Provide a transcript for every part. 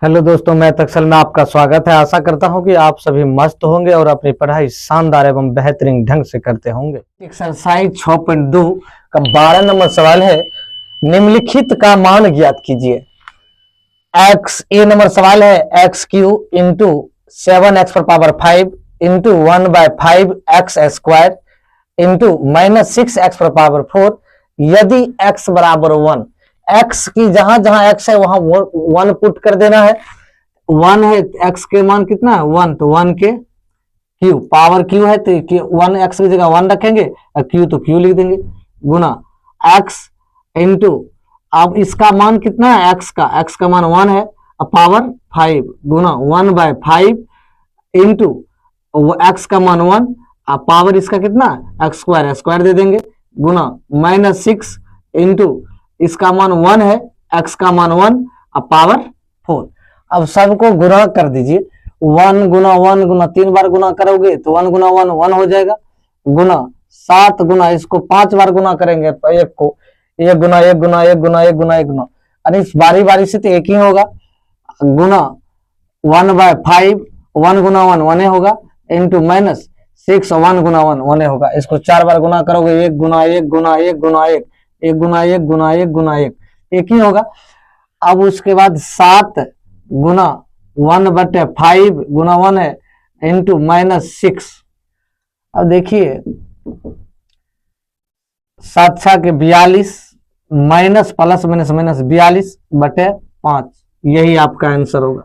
Hello दोस्तों, मैं तक्सल में आपका स्वागत है। आशा करता हूं कि आप सभी मस्त होंगे और अपनी पढ़ाई शानदार एवं बेहतरीन ढंग से करते होंगे। एक्सरसाइज 6.2 का 12 नंबर सवाल है, निम्नलिखित का मान ज्ञात कीजिए। एक्स ए नंबर सवाल है, एक्स क्यू इंटू 7x पर power 5 into 1/5 x square into -6x पर पावर 4 यदि x बराबर 1। x की जहां जहां x है वहां 1 पुट कर देना है। 1 है, x के मान कितना है 1, तो 1 के क्यू, पावर क्यू है तो 1 x की जगह 1 रखेंगे और क्यू तो क्यू लिख देंगे, गुना x इंटू, अब इसका मान कितना है x का मान 1 है, अब पावर 5 गुना 1/5 इंटू x का मान 1, अब पावर इसका कितना है स्क्वायर दे देंगे, गुना -6 इंटू इसका मान 1 है, x का मान 1, अब पावर 4। अब सबको गुणा कर दीजिए। 1 गुना 1 गुना 3 बार गुना करोगे तो 1 गुना 1 1 हो जाएगा, गुना 7 गुना इसको 5 बार गुना करेंगे तो एक को 1 गुना 1 गुना 1 गुना 1 गुना 1 गुना, अरे इस बारी बारी से तो एक ही होगा, गुना 1/5 1 गुना 1 1 होगा इंटू -6 1 गुना 1 1 होगा। इसको 4 बार गुना करोगे 1 गुना 1 गुना 1 गुना 1 1 गुना 1 गुना 1 गुना 1 एक ही होगा। अब उसके बाद 7 गुना 1/5 गुना 1 है इंटू -6। अब देखिए 7 6 के 42 माइनस प्लस माइनस माइनस 42/5, यही आपका आंसर होगा।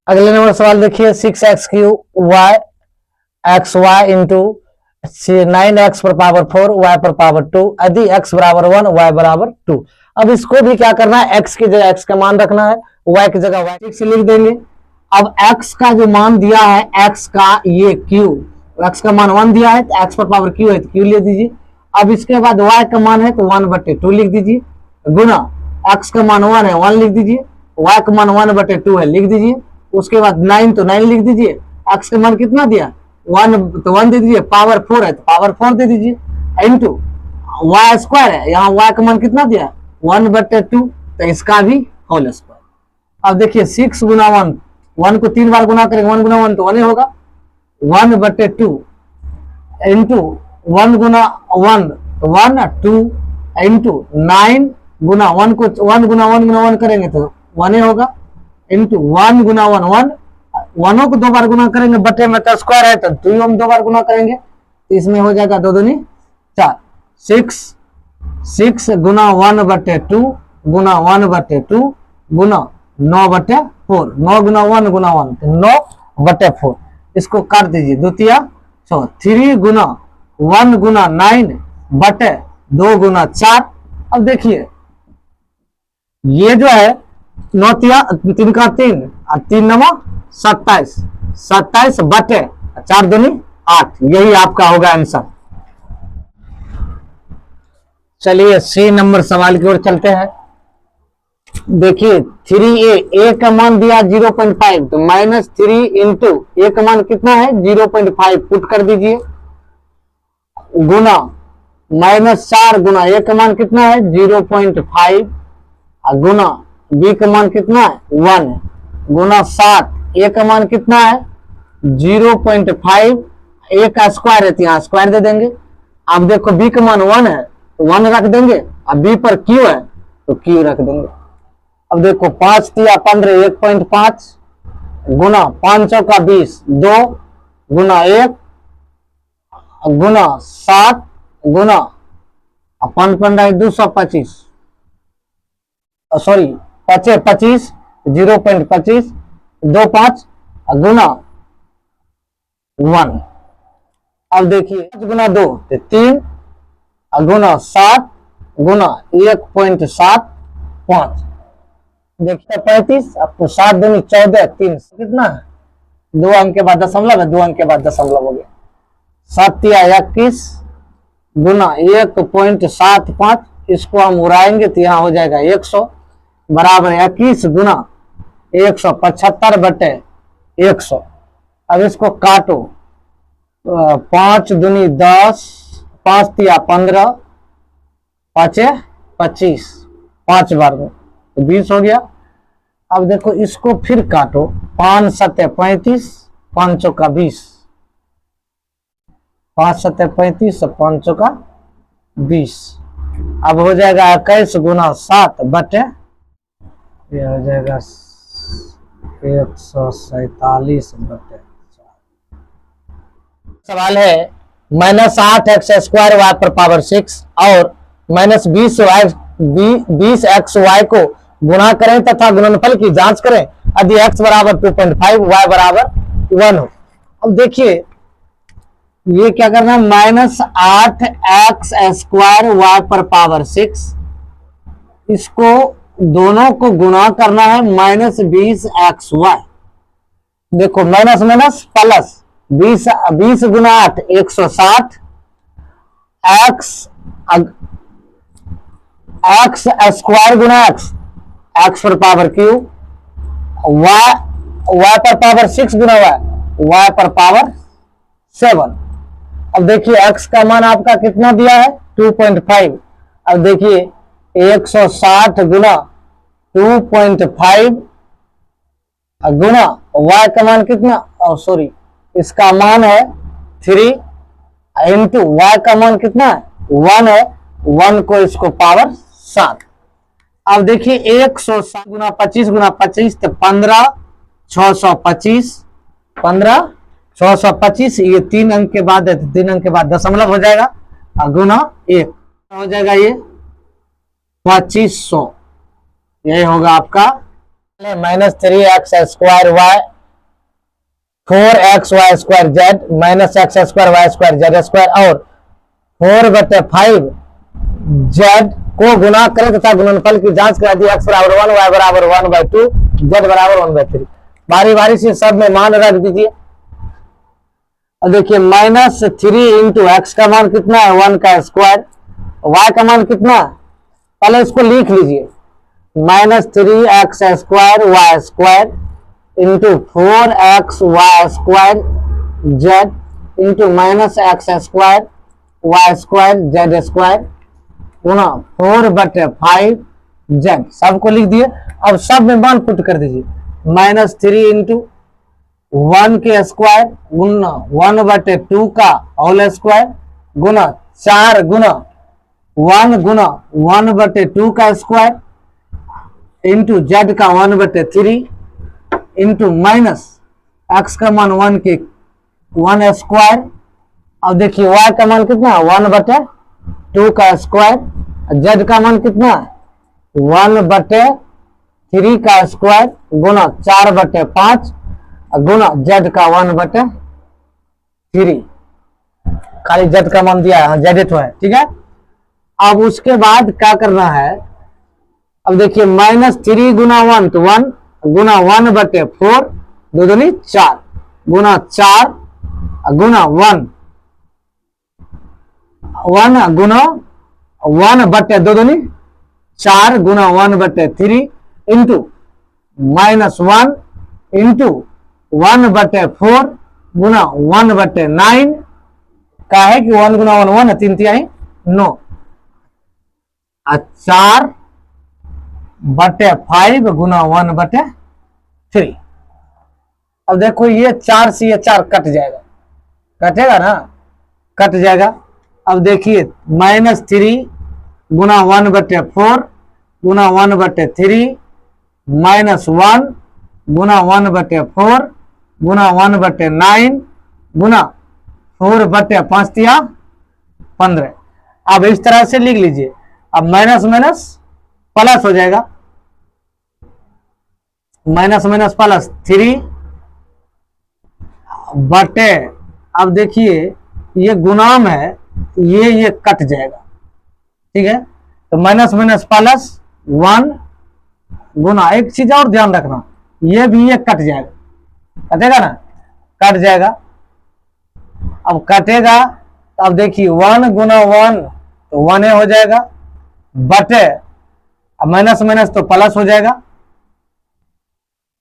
अगले नंबर सवाल देखिए, 6x³ xy इंटू 9x पर पावर 4 y पर पावर 2 यदि x बराबर 1 y बराबर 2। अब इसको भी क्या करना है, x की जगह x का मान रखना है, y की जगह y से लिख देंगे। अब x का जो मान दिया है, x का ये q, x का मान 1 दिया है तो x पर पावर q है तो q ले दीजिए। अब इसके बाद y का मान है तो 1/2 लिख दीजिए, गुना x का मान 1 है 1 लिख दीजिए, y का मान 1/2 है लिख दीजिए। उसके बाद 9 तो 9 लिख दीजिए, x का मान कितना दिया 1 तो 1 दे दीजिए, पावर 4 है तो पावर 4 दे दीजिए इंटू वाई स्क्वायर है, यहाँ y का मान कितना दिया 1/2 तो इसका भी होल स्क्वायर। अब देखिए 6 गुना 1, 1 को 3 बार गुना करेंगे 1 गुना 1 तो 1 होगा, 1/2 इंटू 1 गुना 1 तो 1 2 इंटू 9 गुना 1 को 1 गुना 1 गुना 1 करेंगे तो 1 होगा इंटू 1 गुना 1 1, 1 को 2 बार गुना करेंगे बटे में तो स्क्वायर है तो 2 हम 2 बार गुना करेंगे तो इसमें हो जाएगा 2 दूनी 4। 6 गुना 1/2 गुना 1/2 गुना 9/4, 9 गुना 1 गुना 1 तो 9/4, इसको काट दीजिए द्वितीय 3 गुना 1 गुना 9 बटे 2 गुना 4। अब देखिए ये जो है 9 3 का 3 और 3 9 27, 27 बटे 4 दूनी 8, यही आपका होगा आंसर। चलिए सी नंबर सवाल की ओर चलते हैं। देखिए 3a का मान दिया 0.5 तो -3 इंटू ए का मान कितना है 0.5 पुट कर दीजिए, गुना -4 गुना ए का मान कितना है 0.5 गुना बी का मान कितना है 1 गुना 7 ए का मान कितना है 0.5, ए का स्क्वायर है तो यहाँ स्क्वायर दे देंगे। अब देखो बी का मान 1 है तो 1 रख देंगे, अब बी पर क्यू है तो क्यू रख देंगे। अब देखो 5 × 15 1.5 गुना 5 का 20 2 गुना 1 गुना 7 गुना 5 225 सॉरी 25 0.25 25 गुना 1। अब देखिए 5 गुना 2 तो 3 गुना 7 गुना 1.75, देखिए 35, आपको 7 दूनी 14 3 कितना है 2 अंक के बाद दशमलव है, 2 अंक के बाद दशमलव हो गया, 7 × 21 गुना 1.75, इसको हम उड़ाएंगे तो यहाँ हो जाएगा 100 बराबर 21 गुना 175 बटे 100। अब इसको काटो, 5 दूनी 10 5 × 15 5 25, 5 बार में तो 20 हो गया। अब देखो इसको फिर काटो, 5 सत्ते 35, 5 चौका 20, 5 सत्ते 35 और 5 चौका 20। अब हो जाएगा 21 गुना 7 बटे, ये हो जाएगा 147 बटे। सवाल है -8x² y पर पावर 6 और -20x y को गुणा करें तथा गुणनफल की जांच करें यदि x बराबर 2.5 y बराबर 1 हो। अब देखिए ये क्या करना है, -8x² y पर पावर 6, इसको दोनों को गुणा करना है -20xy। देखो माइनस माइनस प्लस, 20 गुना 8 160, x स्क्वायर गुना x पर पावर क्यू, y पर पावर 6 गुना y पर पावर 7। अब देखिए x का मान आपका कितना दिया है 2.5। अब देखिए 160 गुना 2.5 गुना y का मान कितना, सॉरी इसका मान है 3 इंटू y का मान कितना है 1 है, 1 को इसको पावर 7। अब देखिए 160 गुना 25 गुना 25 तो 15 625, 15 625, ये 3 अंक के बाद है तो 3 अंक के बाद दशमलव हो जाएगा और गुना 1 हो जाएगा ये 2500। यही होगा आपका -3x² y 4xy² z -x² y² z² और 4/5 z को गुना करें तथा गुणनफल की जांच करें यदि x बराबर 1 y बराबर 1/2 z बराबर 1/3। बारी बारी से सब में मान रख दीजिए। और देखिए -3 इंटू एक्स का मान कितना है 1 का स्क्वायर, y का मान कितना है, पहले इसको लिख लीजिए -3x² y² into 4xy² z into -x² y² z² गुना 4/5 z, सबको लिख दिए। अब सब में मान पुट कर दीजिए, -3 इंटू 1 के स्क्वायर गुना 1/2 का होल स्क्वायर गुना 4 गुना 1 गुना 1/2 का स्क्वायर इंटू z का 1/3 इंटू माइनस x का मान 1 के 1 स्क्वायर। अब देखिए y का मान कितना है 1/2 का स्क्वायर, z का मान कितना है 1/3 का स्क्वायर गुना 4/5 गुना z का 1/3, खाली z का मान दिया है, z तो है, ठीक है। अब उसके बाद क्या करना है, अब देखिए -3 गुना 1 तो 1 गुना 1/4 2 दूनी 4 गुना 4 गुना 1 गुना 1/2 दूनी 4 गुना 1/3 इंटू -1 इंटू 1/4 गुना 1/9 का है कि 1 गुना 1 1 3 तिहाई 9 4/5 गुना 1/3। अब देखो ये 4 से ये 4 कट जाएगा, कटेगा ना, कट जाएगा। अब देखिए -3 गुना 1/4 गुना 1/3 -1 गुना 1/4 गुना 1/9 गुना 4/5 तिया 15। अब इस तरह से लिख लीजिए। अब माइनस माइनस प्लस हो जाएगा, -+ 3 बटे, अब देखिए ये गुणाम है, ये कट जाएगा, ठीक है। तो -+1 गुना, एक चीज और ध्यान रखना, ये भी ये कट जाएगा, कटेगा ना, कट जाएगा। अब कटेगा, अब देखिए 1 गुना 1 तो 1 हो जाएगा बटे, अब माइनस तो प्लस हो जाएगा,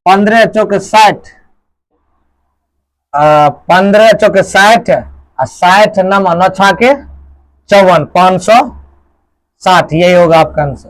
15 चौके 60, 15 चौके 60 और 60 9 छाके 54 560, यही होगा आपका आंसर।